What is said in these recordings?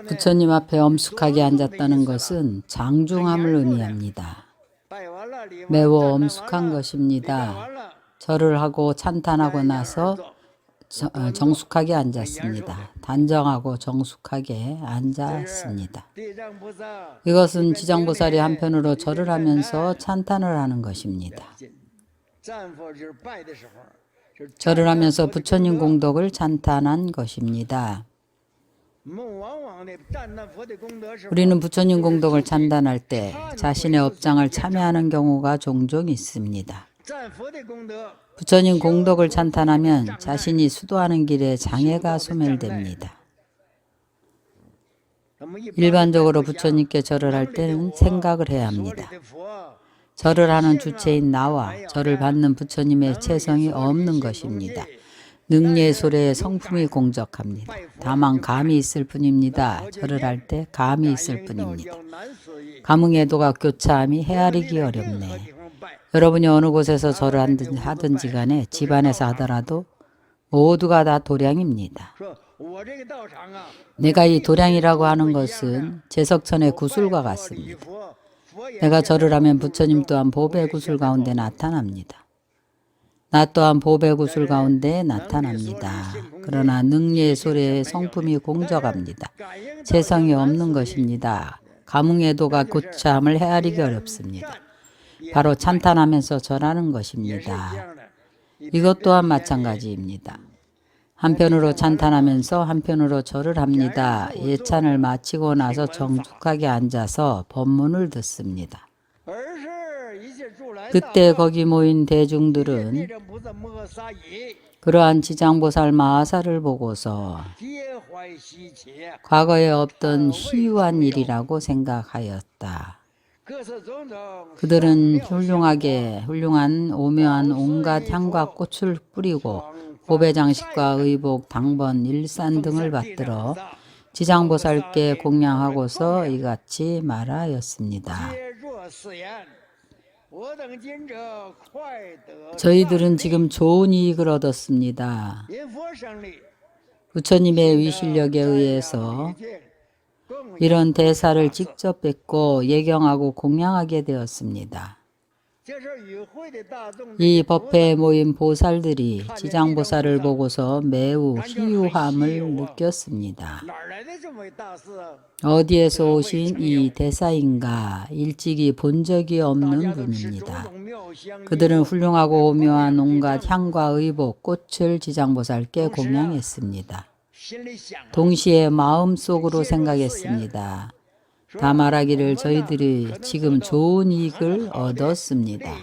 부처님 앞에 엄숙하게 앉았다는 것은 장중함을 의미합니다. 매우 엄숙한 것입니다. 절을 하고 찬탄하고 나서 정숙하게 앉았습니다. 단정하고 정숙하게 앉았습니다. 이것은 지장보살이 한편으로 절을 하면서 찬탄을 하는 것입니다. 절을 하면서 부처님 공덕을 찬탄한 것입니다. 우리는 부처님 공덕을 찬탄할 때 자신의 업장을 참여하는 경우가 종종 있습니다. 부처님 공덕을 찬탄하면 자신이 수도하는 길에 장애가 소멸됩니다. 일반적으로 부처님께 절을 할 때는 생각을 해야 합니다. 절을 하는 주체인 나와 절을 받는 부처님의 체성이 없는 것입니다. 능예술의 성품이 공적합니다. 다만 감이 있을 뿐입니다. 절을 할 때 감이 있을 뿐입니다. 감흥애도가 교차함이 헤아리기 어렵네. 여러분이 어느 곳에서 절을 하든지 간에 집안에서 하더라도 모두가 다 도량입니다. 내가 이 도량이라고 하는 것은 제석천의 구슬과 같습니다. 내가 절을 하면 부처님 또한 보배 구슬 가운데 나타납니다. 나 또한 보배 구슬 가운데 나타납니다. 그러나 능예술의 성품이 공적합니다. 재성이 없는 것입니다. 감흥애도가 교차함을 헤아리기 어렵습니다. 바로 찬탄하면서 절하는 것입니다. 이것 또한 마찬가지입니다. 한편으로 찬탄하면서 한편으로 절을 합니다. 예찬을 마치고 나서 정숙하게 앉아서 법문을 듣습니다. 그때 거기 모인 대중들은 그러한 지장보살 마하사를 보고서 과거에 없던 희유한 일이라고 생각하였다. 그들은 훌륭한 오묘한 온갖 향과 꽃을 뿌리고 보배장식과 의복, 당번, 일산 등을 받들어 지장보살께 공양하고서 이같이 말하였습니다. 저희들은 지금 좋은 이익을 얻었습니다. 부처님의 위실력에 의해서 이런 대사를 직접 뵙고 예경하고 공양하게 되었습니다. 이 법회에 모인 보살들이 지장보살을 보고서 매우 희유함을 느꼈습니다. 어디에서 오신 이 대사인가 일찍이 본 적이 없는 분입니다. 그들은 훌륭하고 오묘한 온갖 향과 의복, 꽃을 지장보살께 공양했습니다. 동시에 마음속으로 생각했습니다. 다 말하기를 저희들이 지금 좋은 이익을 얻었습니다.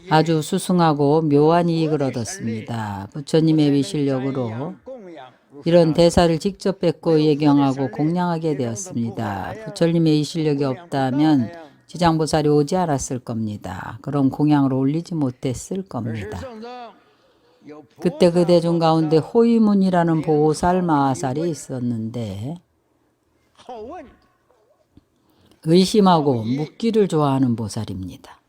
아주 수승하고 묘한 이익을 얻었습니다. 부처님의 위실력으로 이런 대사를 직접 뵙고 예경하고 공양하게 되었습니다. 부처님의 이 실력이 없다면 지장보살이 오지 않았을 겁니다. 그럼 공양을 올리지 못했을 겁니다. 그때 그 대중 가운데 호위문이라는 보살 마하살이 있었는데 의심하고 묻기를 좋아하는 보살입니다.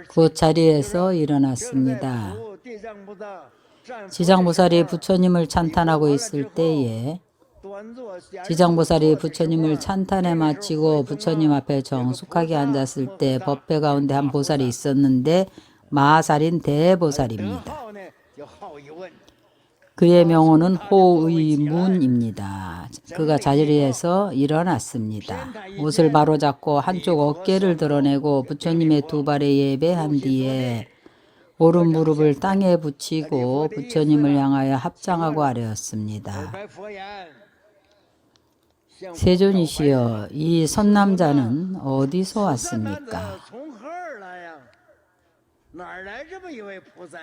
그 자리에서 일어났습니다. 지장보살이 부처님을 찬탄하고 있을 때에 지장보살이 부처님을 찬탄에 마치고 부처님 앞에 정숙하게 앉았을 때 법회 가운데 한 보살이 있었는데 마하살인 대보살입니다. 그의 명호는 호의문입니다. 그가 자리에서 일어났습니다. 옷을 바로잡고 한쪽 어깨를 드러내고 부처님의 두 발에 예배한 뒤에 오른 무릎을 땅에 붙이고 부처님을 향하여 합장하고 아뢰었습니다. 세존이시여, 이 선남자는 어디서 왔습니까?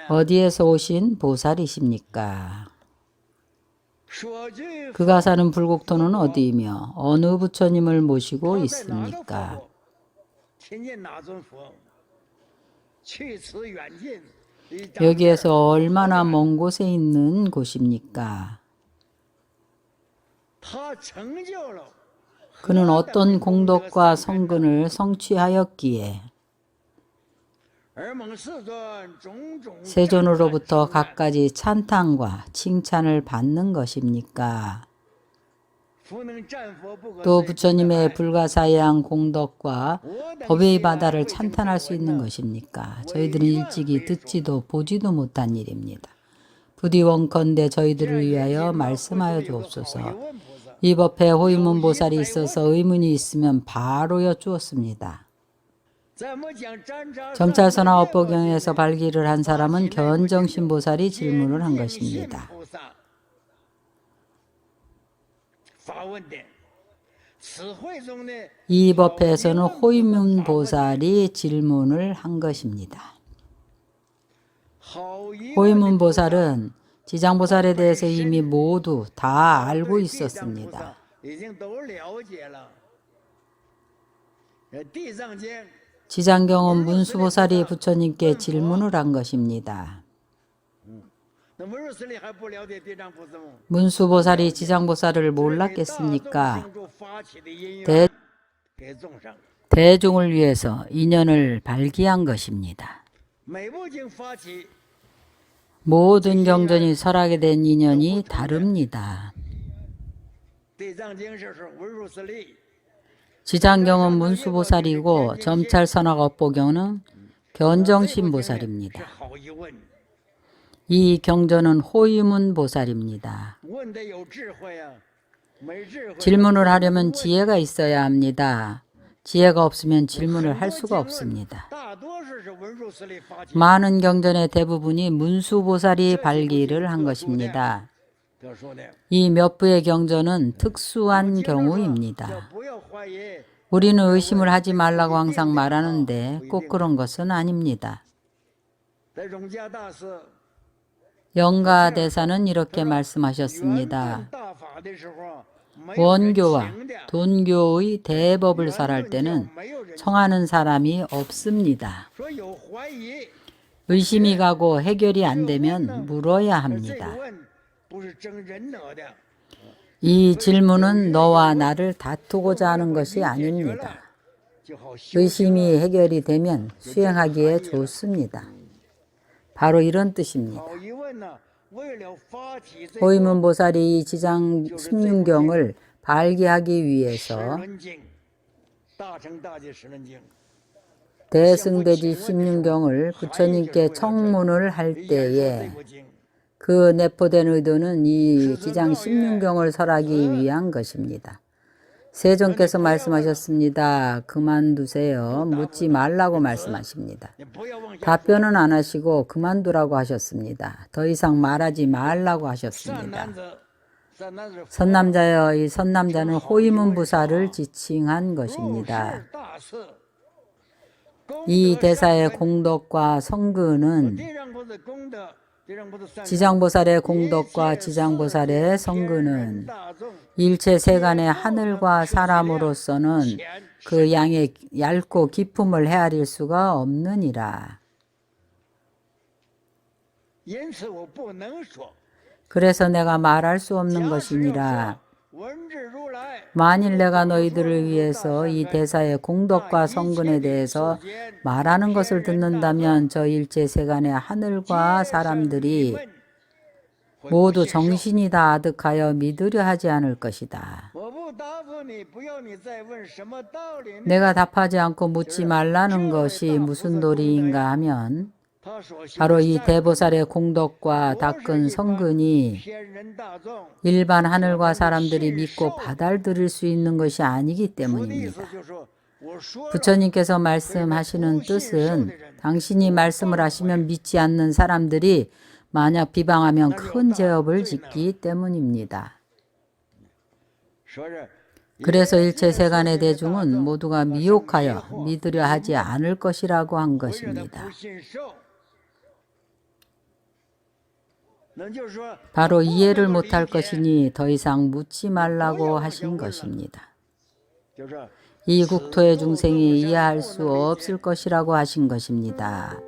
어디에서 오신 보살이십니까? 그가 사는 불국토는 어디이며 어느 부처님을 모시고 있습니까? 여기에서 얼마나 먼 곳에 있는 곳입니까? 그는 어떤 공덕과 성근을 성취하였기에 세존으로부터 갖가지 찬탄과 칭찬을 받는 것입니까? 또 부처님의 불가사의한 공덕과 법의 바다를 찬탄할 수 있는 것입니까? 저희들은 일찍이 듣지도 보지도 못한 일입니다. 부디 원컨대 저희들을 위하여 말씀하여 주옵소서. 이 법에 호위문 보살이 있어서 의문이 있으면 바로 여쭈었습니다. 점찰서나 업보경에서 발기를 한 사람은 견정신 보살이 질문을 한 것입니다. 이 법회에서는 호위문 보살이 질문을 한 것입니다. 호위문 보살은 지장보살에 대해서 이미 모두 다 알고 있었습니다. 지장경은 문수보살이 부처님께 질문을 한 것입니다. 문수보살이 지장보살을 몰랐겠습니까? 대중을 위해서 인연을 발기한 것입니다. 모든 경전이 설하게 된 인연이 다릅니다. 지장경은 문수보살이고 점찰선악 업보경은 견정신보살입니다. 이 경전은 호위문 보살입니다. 질문을 하려면 지혜가 있어야 합니다. 지혜가 없으면 질문을 할 수가 없습니다. 많은 경전의 대부분이 문수보살이 발기를 한 것입니다. 이 몇 부의 경전은 특수한 경우입니다. 우리는 의심을 하지 말라고 항상 말하는데 꼭 그런 것은 아닙니다. 영가대사는 이렇게 말씀하셨습니다. 원교와 돈교의 대법을 설할 때는 청하는 사람이 없습니다. 의심이 가고 해결이 안 되면 물어야 합니다. 이 질문은 너와 나를 다투고자 하는 것이 아닙니다. 의심이 해결이 되면 수행하기에 좋습니다. 바로 이런 뜻입니다. 호위문 보살이 이 지장 16경을 발기하기 위해서 대승대지 16경을 부처님께 청문을 할 때에 그 내포된 의도는 이 지장 16경을 설하기 위한 것입니다. 세존께서 말씀하셨습니다. 그만두세요. 묻지 말라고 말씀하십니다. 답변은 안 하시고 그만두라고 하셨습니다. 더 이상 말하지 말라고 하셨습니다. 선남자여, 이 선남자는 호위문 보살을 지칭한 것입니다. 이 대사의 공덕과 성근은 지장보살의 공덕과 지장보살의 성근은 일체 세간의 하늘과 사람으로서는 그 양의 얇고 깊음을 헤아릴 수가 없느니라. 그래서 내가 말할 수 없는 것이니라. 만일 내가 너희들을 위해서 이 대사의 공덕과 성근에 대해서 말하는 것을 듣는다면 저 일체 세간의 하늘과 사람들이 모두 정신이 다 아득하여 믿으려 하지 않을 것이다. 내가 답하지 않고 묻지 말라는 것이 무슨 도리인가 하면 바로 이 대보살의 공덕과 닦은 성근이 일반 하늘과 사람들이 믿고 받아들일 수 있는 것이 아니기 때문입니다. 부처님께서 말씀하시는 뜻은 당신이 말씀을 하시면 믿지 않는 사람들이 만약 비방하면 큰 죄업을 짓기 때문입니다. 그래서 일체 세간의 대중은 모두가 미혹하여 믿으려 하지 않을 것이라고 한 것입니다. 바로 이해를 못할 것이니 더 이상 묻지 말라고 하신 것입니다. 이 국토의 중생이 이해할 수 없을 것이라고 하신 것입니다.